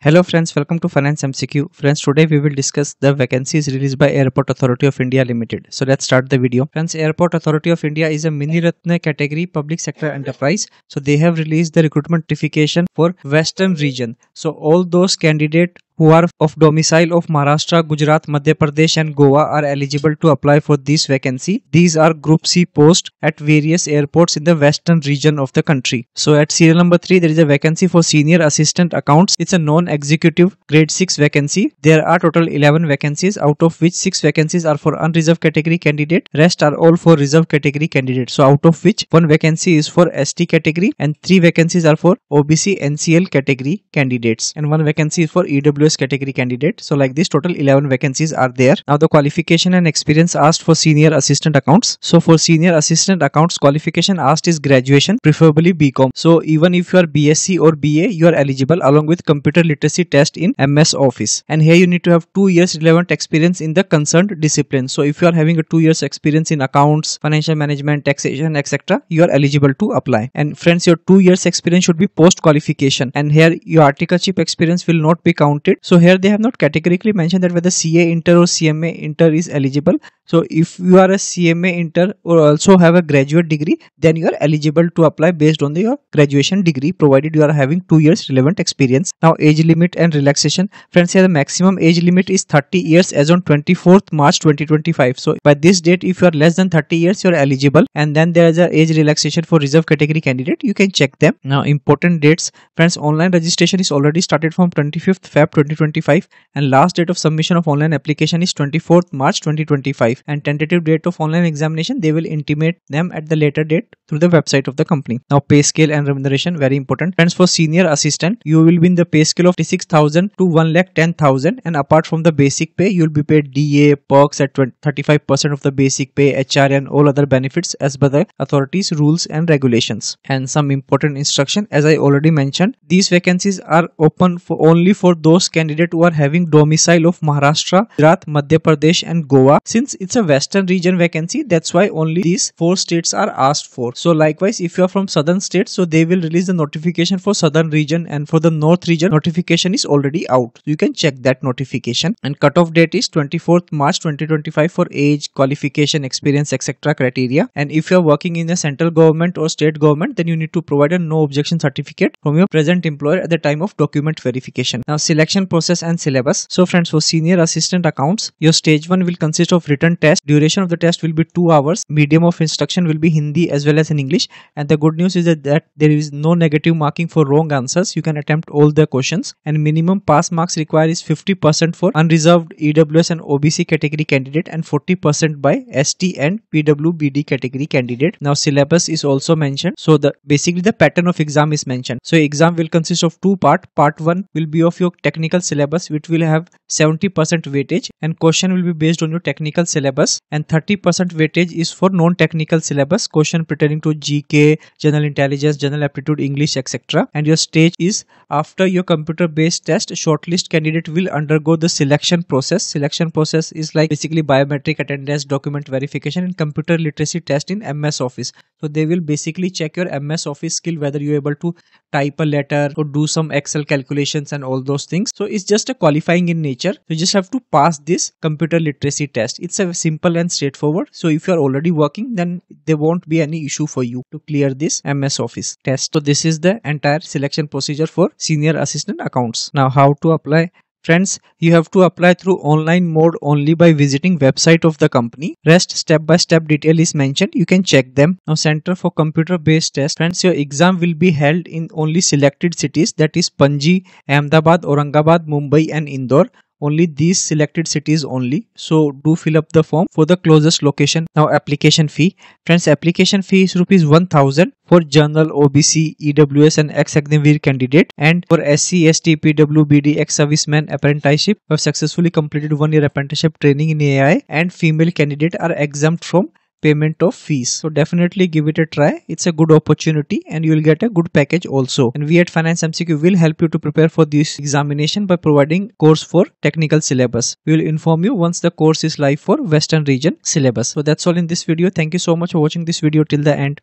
Hello friends, welcome to Finance MCQ. Friends, today we will discuss the vacancies released by Airport Authority of India Limited. So let's start the video. Friends, Airport Authority of India is a mini Ratna category public sector enterprise. So they have released the recruitment notification for Western region. So all those candidates who are of domicile of Maharashtra, Gujarat, Madhya Pradesh and Goa are eligible to apply for this vacancy. These are Group C posts at various airports in the western region of the country. So at serial number 3, there is a vacancy for Senior Assistant Accounts. It's a non-executive grade 6 vacancy. There are total 11 vacancies, out of which 6 vacancies are for unreserved category candidate. Rest are all for reserved category candidates. So out of which 1 vacancy is for ST category and 3 vacancies are for OBC NCL category candidates and 1 vacancy is for EWS category candidate. So like this, total 11 vacancies are there. Now the qualification and experience asked for Senior Assistant Accounts. So for Senior Assistant Accounts, qualification asked is graduation, preferably BCom. So even if you are BSc or BA, you are eligible along with computer literacy test in MS Office. And here you need to have 2 years relevant experience in the concerned discipline. So if you are having a 2 years experience in accounts, financial management, taxation, etc., you are eligible to apply. And friends, your 2 years experience should be post qualification. And here your articleship experience will not be counted. So here they have not categorically mentioned that whether CA Inter or CMA Inter is eligible. So if you are a CMA Inter or also have a graduate degree, then you are eligible to apply based on your graduation degree, provided you are having 2 years relevant experience. Now age limit and relaxation. Friends, here the maximum age limit is 30 years as on 24th March 2025. So by this date, if you are less than 30 years, you are eligible. And then there is a age relaxation for reserve category candidate. You can check them. Now important dates. Friends, online registration is already started from 25th Feb 2025 and last date of submission of online application is 24th March 2025 and tentative date of online examination they will intimate them at the later date through the website of the company. Now pay scale and remuneration, very important. Friends, for senior assistant, you will be in the pay scale of 36,000 to 1,10,000 and apart from the basic pay, you will be paid DA, perks at 35% of the basic pay, HR and all other benefits as per the authorities rules and regulations. And some important instruction, as I already mentioned, these vacancies are open for only for those candidates who are having domicile of Maharashtra, Gujarat, Madhya Pradesh and Goa. Since it's a western region vacancy, that's why only these 4 states are asked for. So likewise, if you are from southern states, so they will release the notification for southern region, and for the north region notification is already out. You can check that notification. And cutoff date is 24th March 2025 for age, qualification, experience, etc. criteria. And if you are working in a central government or state government, then you need to provide a no objection certificate from your present employer at the time of document verification. Now selection process and syllabus. So friends, for senior assistant accounts, your stage 1 will consist of written test. Duration of the test will be 2 hours. Medium of instruction will be Hindi as well as in English. And the good news is that there is no negative marking for wrong answers. You can attempt all the questions. And minimum pass marks required is 50% for unreserved EWS and OBC category candidate and 40% by ST and PWBD category candidate. Now syllabus is also mentioned. So basically the pattern of exam is mentioned. So exam will consist of 2 parts. Part 1 will be of your technical syllabus, which will have 70% weightage, and question will be based on your technical syllabus, and 30% weightage is for non-technical syllabus, question pertaining to GK, general intelligence, general aptitude, English, etc. And your stage is after your computer based test, shortlist candidate will undergo the selection process. Selection process is like basically biometric attendance, document verification and computer literacy test in MS Office. So they will basically check your MS Office skill, whether you're able to type a letter or do some Excel calculations and all those things. So it's just a qualifying in nature. You just have to pass this computer literacy test. It's a simple and straightforward. So if you are already working, then there won't be any issue for you to clear this MS Office test. So this is the entire selection procedure for senior assistant accounts. Now how to apply? Friends, you have to apply through online mode only by visiting website of the company. Rest step-by-step detail is mentioned. You can check them. Now Center for Computer Based Test. Friends, your exam will be held in only selected cities, that is Panji, Ahmedabad, Aurangabad, Mumbai and Indore. Only these selected cities only. So do fill up the form for the closest location. Now application fee. Friends, application fee is rupees 1,000 for general, OBC, EWS and ex-Agniveer candidate, and for SC, ST, PWBD, ex-serviceman apprenticeship who have successfully completed 1 year apprenticeship training in AI, and female candidate are exempt from payment of fees. So definitely give it a try. It's a good opportunity and you will get a good package also. And we at Finance MCQ will help you to prepare for this examination by providing course for technical syllabus. We will inform you once the course is live for Western region syllabus. So that's all in this video. Thank you so much for watching this video till the end.